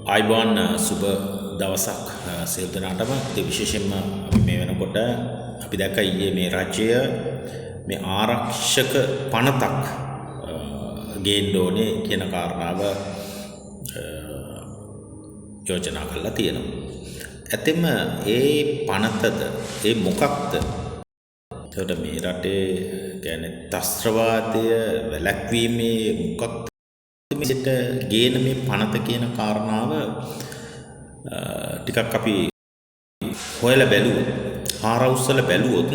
ආයිබෝන් සුබ දවසක් සියලු දෙනාටම. ඒ විශේෂයෙන්ම අපි මේ වෙනකොට අපි දැක්ක ඊයේ මේ රාජ්‍ය මේ ආරක්ෂක පනතක් ගේන්න ඕනේ කියන කාරණාව යෝජනා කරලා තියෙනවා. ඇත්තෙම ඒ පනතද ඒ මොකක්ද? එතකොට මේ රටේ කියන්නේ ත්‍රස්තවාදය වැළැක්වීමේ මොකක්ද මෙසිට ගේන මේ පනත කියන කාරණාව ටිකක් අපි හොයලා බැලුවොත් ආරවුස්සලා බැලුවොත්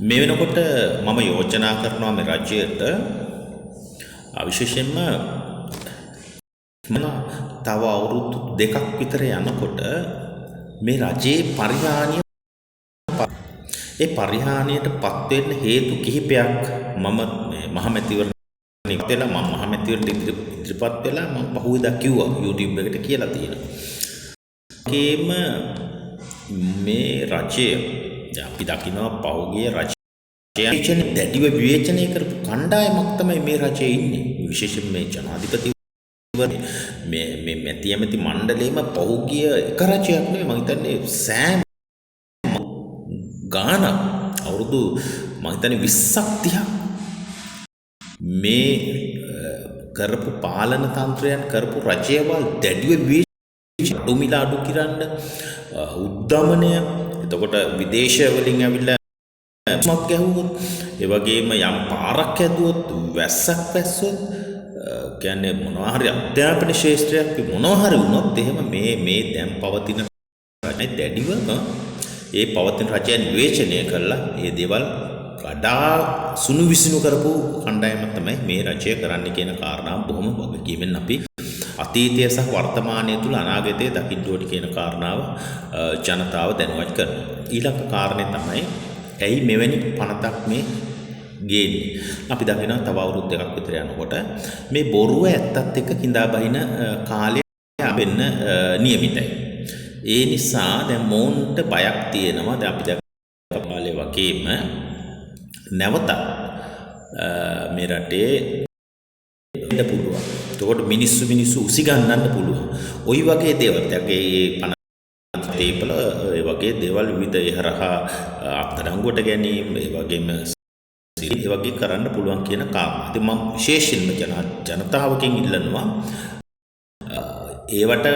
මේ වෙනකොට මම යෝජනා කරනවා මේ රාජ්‍යයට විශේෂයෙන්ම තව අවුරුදු 2ක් විතර යනකොට මේ රජයේ පරිහානිය ඒ පරිහානියටපත් වෙන්න හේතු කිහිපයක් මම මේ මහමැතිවරණ ඉතලා මම මහමැතිවරණ ඉදිරිපත් වෙලා මම පහුවෙදා කිව්වා YouTube එකට කියලා තියෙනවා. ඒකේම මේ රජය අපි දකිනවා පහුගිය රජය දැඩිව විවේචනය කරපු කණ්ඩායමක් තමයි මේ රජයේ ඉන්නේ. විශේෂයෙන් මේ ජනාධිපතිවරණය මේ මැති මණ්ඩලයේම පහුගිය එක රජයක් නෙවෙයි මම හිතන්නේ සෑම ගාන අවුරුදු මම හිතන්නේ 20ක් 30ක් මේ කරපු පාලන තන්ත්‍රයන් කරපු රජයවල් දැඩිව විවේචන අඩු කිරන්න උද්දමනය එතකොට විදේශ වලින් ඇවිල්ලා මක් ගැහුවොත් ඒ වගේම යම් පාරක් ඇදුවොත් වැස්සක් වැස්සොත් කියන්නේ මොනවා හරි අධ්‍යාපන ශාස්ත්‍රයක් මොනවා හරි වුණොත් එහෙම මේ දැන් පවතින රජය දැඩිව ඒ පවතින රජයන් විවේචනය කරලා ඒ දේවල් වඩා සුණු විසුණු කරපු කණ්ඩායමක් තමයි මේ රජය කරන්න කියන කාරණාව බොහොම වගකීමෙන් අපි අතීතය සහ වර්තමානය තුල අනාගතය දකින්න ඕනි කියන කාරණාව ජනතාව දැනුවත් කරනවා. ඊළඟ කාරණේ තමයි ඇයි මෙවැනි පනතක් මේ ගේන්නේ? අපි දකිනවා තව අවුරුදු 2ක් විතර යනකොට මේ බොරුව ඇත්තත් එක්ක කිඳා බහින කාලය වෙන්න නියමිතයි. ඒ නිසා දැන් මොන්ට බයක් තියෙනවා. දැන් අපි දැක්ක කාලේ වගේම නැවත මේ රටේ ඉන්න පුළුවන්. එතකොට මිනිස්සු උසිගන්නන්න පුළුවන්. ওই වගේ දේවල් දැන් ඒ පනතේපල ඒ වගේ දේවල් විවිධ ඉහරහා අත්අඩංගුවට ගැනීම ඒ වගේම ඒ වගේ කරන්න පුළුවන් කියන කාරණා. ඉතින් මම විශේෂයෙන්ම ජනතාවකින් ඉල්ලනවා ඒවට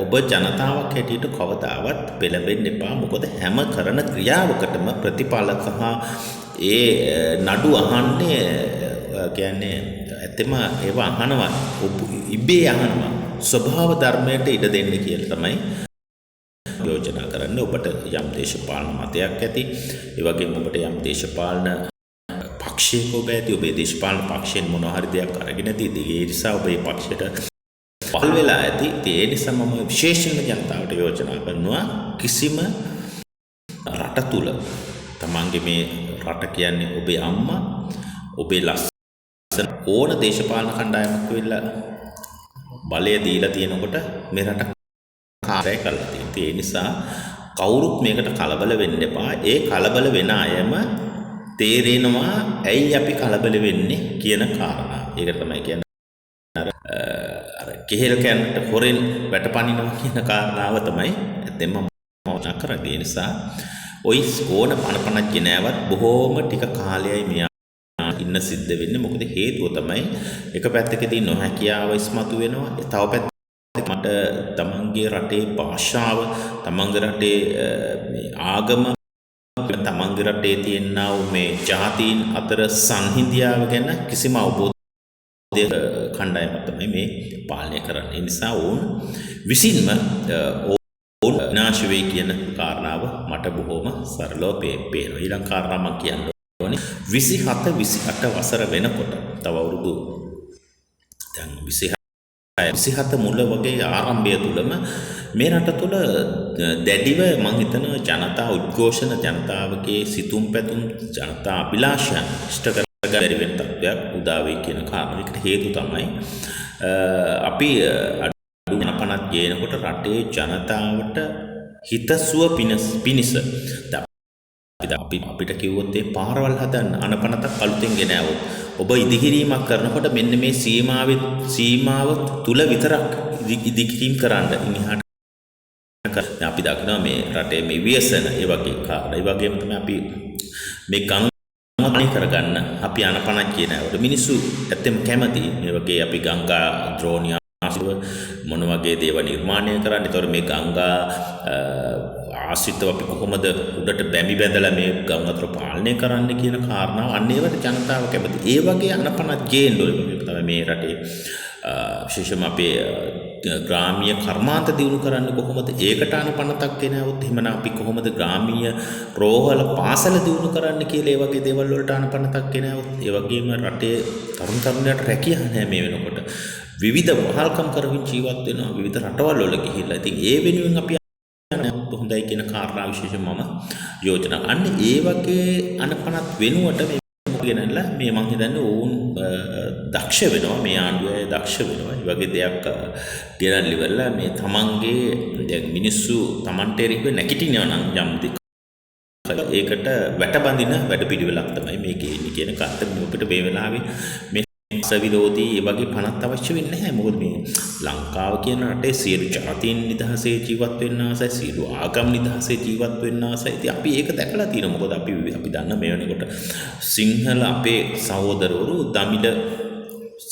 ඔබ ජනතාවක් හැටියට කවදාවත් පෙළඹෙන්න එපා. මොකද හැම කරන ක්‍රියාවකටම ප්‍රතිඵල සහ ඒ නඩු අහන්නේ කියන්නේ ඇත්තම ඒවා අහනවා ඉබේ අහනවා ස්වභාව ධර්මයට ඉඩ දෙන්න කියලා තමයි යෝජනා කරන්නේ. ඔබට යම් දේශපාලන මතයක් ඇති, ඒ වගේම ඔබට යම් දේශපාලන පක්ෂයක ඔබ ඇති, ඔබේ දේශපාලන පක්ෂයෙන් මොනවා හරි දෙයක් අරගෙන ඇති. ඒ නිසා ඔබේ පක්ෂයට පහළ වෙලා ඇති. ඒ නිසා මම විශේෂයෙන්ම ජනතාවට යෝජනා කරනවා කිසිම රට තුල තමන්ගේ මේ රට කියන්නේ ඔබේ අම්මා ඔබේ ලස්සන ඕන දේශපාලන කණ්ඩායමක් වෙලා බලය දීලා තියෙනකොට මේ රට කාර්යය කරලා තියෙනවා. ඒ නිසා කවුරුත් මේකට කලබල වෙන්න එපා. ඒ කලබල වෙන අයම තේරෙනවා ඇයි අපි කලබල වෙන්නේ කියන කාරණා. ඒක තමයි කියන්නේ කෙහෙල් කැන්ට හොරෙන් වැටපනිනවා කියන කාරණාව තමයි ඇත්තෙන්ම මම කරන්නේ. ඒ නිසා ওই ඕන පනපනක් ගෙනාවත් බොහෝම ටික කාලයයි මෙයා ඉන්න සිද්ධ වෙන්නේ. මොකද හේතුව තමයි එක පැත්තකදී නොහැකියාව ඉස්මතු වෙනවා. තව පැත්තක මට තමන්ගේ රටේ භාෂාව, තමන්ගේ රටේ මේ ආගම, තමන්ගේ රටේ තියෙනා මේ ජාතීන් අතර සංහිඳියාව ගැන කිසිම අවබෝධ කණ්ඩායමක් තමයි මේ පාලනය කරන්නේ. ඒ නිසා ඕන් විසින්ම ඕන් විනාශ වෙයි කියන කාරණාව මට බොහොම සරලව පේනවා. ඊළඟ කාරණා මම කියන්න ඕනේ 27 වසර වෙනකොට තව අවුරුදු දැන් 27 මුල වගේ ආරම්භය තුලම මේ රට තුල දැඩිව මම හිතනවා ජනතා උද්ඝෝෂණ, ජනතාවගේ සිතුම් පැතුම්, ජනතා අභිලාෂයන් ඉෂ්ට බැරි වෙන තත්ත්වයක් උදා වෙයි කියන කාරණේකට හේතු තමයි අපි අඩු පනත් ගේනකොට රටේ ජනතාවට හිතසුව පිණිස අපිට කිව්වොත් ඒ පාරවල් හදන්න අනපනතක් අලුතෙන් ගෙනාවොත් ඔබ ඉදිකිරීමක් කරනකොට මෙන්න මේ සීමාව තුල විතරක් ඉදිකිරීම් කරන්න ඉහාට අපි දකිනවා මේ රටේ මේ ව්‍යසන ඒ වගේ කාරණා. ඒ වගේම තමයි අපි මේ ගංගා කරගන්න අපි අනපනක් කියනවට මිනිස්සු ඇත්තම කැමති මේ වගේ අපි ගංගා ද්‍රෝණිය මොන වගේ දේවල් නිර්මාණය කරන්න. ඒතකොට මේ ගංගා ආශ්‍රිතව අපි කොහොමද උඩට බැමි බැඳලා මේ ගංගාතර පාලනය කරන්න කියන කාරණාව අන්න ඒවට ජනතාව කැමති. ඒ වගේ අනපනක් ගේන්න ඕනේ තමයි මේ රටේ විශේෂම අපේ ග්‍රාමීය කර්මාන්ත දියුණු කරන්න කොහොමද ඒකට අනපනතක් ගෙනවොත් එහෙමනම් අපි කොහොමද ග්‍රාමීය රෝහල පාසල දියුණු කරන්න කියලා ඒ වගේ දේවල් වලට අනපනතක් ගෙනවොත් ඒ වගේම රටේ තරුණ තරුණියට රැකියාව නැහැ මේ වෙනකොට විවිධ වහල්කම් කරමින් ජීවත් වෙනවා විවිධ රටවල් වල ගිහිල්ලා. ඉතින් ඒ වෙනුවෙන් අපි හොඳයි කියන කාරණා විශේෂයෙන් මම යෝජනා. අන්න ඒ වගේ අනපනත් වෙනුවට මේ ගෙනල්ලා මේ මං හිතන්නේ ඕන් දක්ෂ වෙනවා මේ ආණ්ඩුවේ දක්ෂ වෙනවා. ඒ වගේ දෙයක් ගෙනල්ලි වෙලා මේ තමන්ගේ දැන් මිනිස්සු තමන්ට එරිව නැගිටිනවා නම් යම් දෙයක් ඒකට වැටබඳින වැඩපිළිවෙලක් තමයි මේකේ ඉන්නේ කියන කාර්යය. අපිට මේ වෙලාවේ මේ සවිරෝධී ඒ වගේ පනත් අවශ්‍ය වෙන්නේ නැහැ. මොකද මේ ලංකාව කියන රටේ සියලු ජාතීන් නිදහසේ ජීවත් වෙන්න ආසයි, සියලු ආගම් නිදහසේ ජීවත් වෙන්න ආසයි. ඉතින් අපි ඒක දැකලා තියෙනවා. මොකද අපි දන්න මේ වෙනකොට සිංහල අපේ සහෝදරවරු දමිළ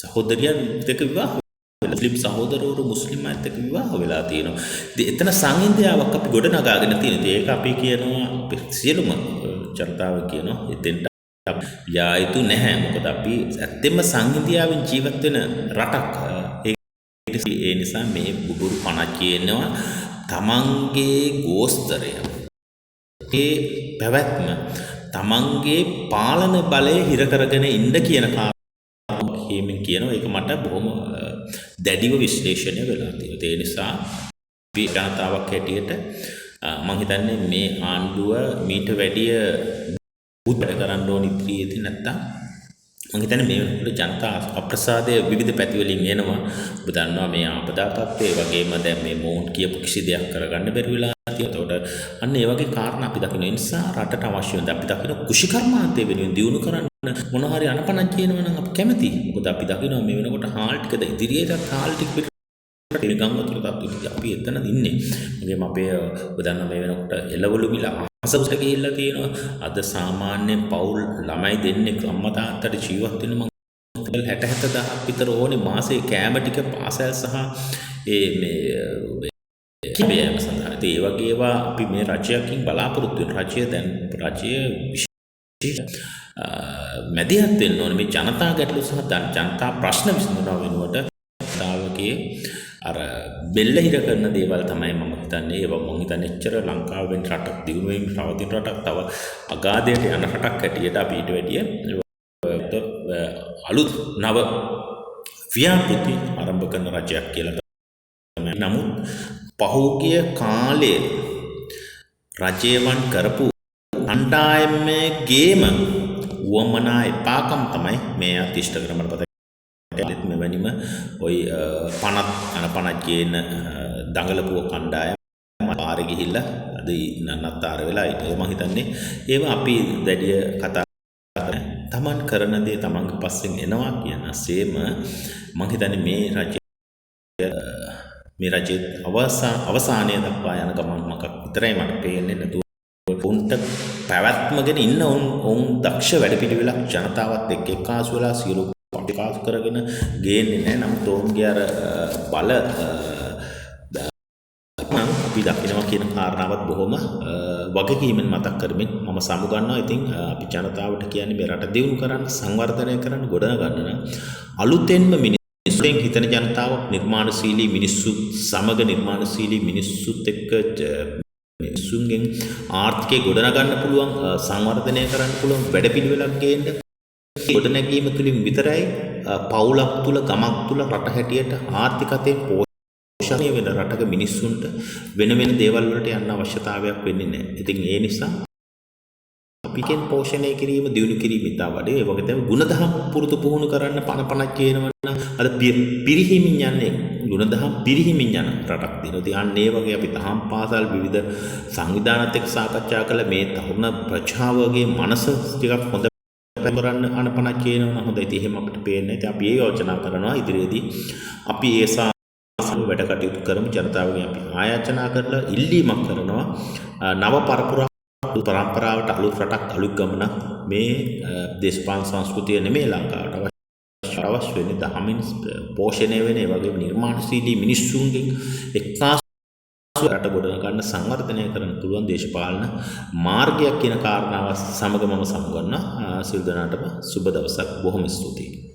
සහෝදරියන් දෙක විවාහ වෙලා, මුස්ලිම් සහෝදරවරු මුස්ලිම් අයත් එක්ක විවාහ වෙලා තියෙනවා. ඉතින් එතන සංහිඳියාවක් අපි ගොඩනගාගෙන තියෙනවා. ඒක අපි කියනවා සියලුම ජනතාව කියනවා එතෙන්ට යා යුතු නැහැ. මොකද අපි ඇත්තෙන්ම සංහිඳියාවෙන් ජීවත් වෙන රටක්. ඒ නිසා මේ බුදුරු පණ කියනවා තමන්ගේ ගෝස්තරය ඒ පැවැත්ම තමන්ගේ පාලන බලය හිර කරගෙන ඉන්න කියන කාරණාවෙන් කියනවා. ඒක මට බොහොම දැඩිව විශ්ලේෂණය වෙලා තියෙනවා. ඒ නිසා අපි ජනතාවක් හැටියට මම හිතන්නේ මේ ආණ්ඩුව මීට වැඩිය උත්තර කරන්න ඕනි ඉදිරියේදී නැත්තම් මම හිතන්නේ මේ වෙනකොට ජනතා අප්‍රසාදයේ විවිධ පැති වලින් එනවා. ඔබ දන්නවා මේ ආපදා තත්ත්වය වගේම දැන් මේ මොවුන් කියපු කිසි දෙයක් කරගන්න බැරි වෙලා තියෙනවා. ඒකට අන්න ඒ වගේ කාරණා අපි දකින්න නිසා රටට අවශ්‍ය වෙන අපි දකින්න කුෂිකර්මාන්තය වෙනුවෙන් දියුණු කරන්න මොන හරි අනපනක් කියනවා නම් අපි කැමතියි. මොකද අපි දකිනවා මේ වෙනකොට හාල් ටිකද ඉදිරියටත් හාල් ටික පිට ගංගාතුර තත්ත්වෙ අපි එතනද ඉන්නේ. මගේම අපේ ඔබ දන්නවා මේ වෙනකොට එළවලු මිල අසවුසට ගිහිල්ලා තියෙනවා. අද සාමාන්‍ය පවුල් ළමයි දෙන්නේ අම්මා තාත්තට ජීවත් වෙන මම 60,000ක් විතර ඕනේ මාසේ කෑම ටික පාසල් සහ ඒ මේ කිඹයම සඳහා. ඒ වගේ ඒවා අපි මේ රජයකින් බලාපොරොත්තු වෙන රජය විශේෂ මැදිහත් වෙන්න ඕනේ මේ ජනතා ගැටලු සහ ජනතා ප්‍රශ්න විසඳනවා වෙනුවට තාවකේ අර බෙල්ල හිර කරන දේවල් තමයි මම හිතන්නේ. ඒවා මම හිතන්නේ එච්චර ලංකාවෙන් රටක් දියුණු වෙමින් පවතින රටක් තව අගාධයට යන රටක් හැටියට අපි ඊට වැඩිය අලුත් නව ව්‍යාපෘති ආරම්භ කරන රජයක් කියලා තමයි. නමුත් පහුගිය කාලයේ රජයවන් කරපු අණ්ඩායමේ ගේම වමනා එපාකම් තමයි මේ අතිෂ්ඨ කරමට පත මෙවැනිම ඔය පනත් අනපනත් කියන දඟලපුව කණ්ඩායම පාරේ ගිහිල්ලා අද නන්නත්තර වෙලා ඉතින් මම හිතන්නේ ඒව අපි දැඩිය කතා කරන තමන් කරන දේ තමන්ගේ පස්සෙන් එනවා කියන සේම මම හිතන්නේ මේ රජයේ අවසානයේ දක්වා යන ගමන් මක විතරයි මට පේන්නේ. නැතුව උන්ට පැවැත්මගෙන ඉන්න උන් දක්ෂ වැඩපිළිවෙලක් ජනතාවත් එක්ක එක්කාසු වෙලා සියලු පාස් කරගෙන ගේන්නේ නැහැ. නමුත් ඔවුන්ගේ අර බල අපි දකිනවා කියන කාරණාවත් බොහොම වගකීමෙන් මතක් කරමින් මම සමුගන්නවා. ඉතින් අපි ජනතාවට කියන්නේ මේ රට දියුණු කරන්න, සංවර්ධනය කරන්න, ගොඩනගන්න නම් අලුතෙන්ම මිනිස්සුන් හිතන ජනතාවක් නිර්මාණශීලී මිනිස්සු සමග නිර්මාණශීලී මිනිස්සුත් එක්ක මිනිස්සුන්ගෙන් ආර්ථිකය ගොඩනගන්න පුළුවන්, සංවර්ධනය කරන්න පුළුවන් වැඩපිළිවෙලක් ගේන්න ගොඩනැගීම තුළින් විතරයි පවුලක් තුල ගමක් තුල රට හැටියට ආර්ථිකතේ පෝෂණය වෙන රටක මිනිස්සුන්ට වෙන දේවල් වලට යන්න අවශ්‍යතාවයක් වෙන්නේ නැහැ. ඉතින් ඒ නිසා අපිකෙන් පෝෂණය කිරීම දියුණු කිරීම ඉතා වඩේ. ඒ වගේ තමයි ගුණධම් පුරුදු පුහුණු කරන්න පණක් කියනවනම් අද පිරිහිමින් යන්නේ ගුණධම් පිරිහිමින් යන රටක් දිනවා. ඉතින් අන්න ඒ වගේ අපි දහම් පාසල් විවිධ සංවිධානත් එක්ක සාකච්ඡා කළ මේ තරුණ ප්‍රජාවගේ මනස ටිකක් හොඳ කරන්න අනපනක් කියනවා නම් හොඳයි. ඉතින් එහෙම අපිට පේන්නේ. ඉතින් අපි ඒ යෝජනා කරනවා ඉදිරියේදී අපි ඒ වැඩ කටයුතු කරමු. ජනතාවගෙන් අපි ආයාචනා කරලා ඉල්ලීමක් කරනවා නව පරම්පරාවට අලුත් රටක් අලුත් ගමනක් මේ දේශපාලන සංස්කෘතිය නෙමෙයි ලංකාවට අවශ්‍ය වෙන්නේ දහමින් පෝෂණය වෙන ඒ වගේ නිර්මාණශීලී මිනිස්සුන්ගෙන් එක්කාසු රට ගොඩ ගන්න සංවර්ධනය කරන්න පුළුවන් දේශපාලන මාර්ගයක් කියන කාරණාව සමග මම සමුගන්නවා. සියලු දෙනාටම සුබ දවසක්. බොහොම ස්තුතියි.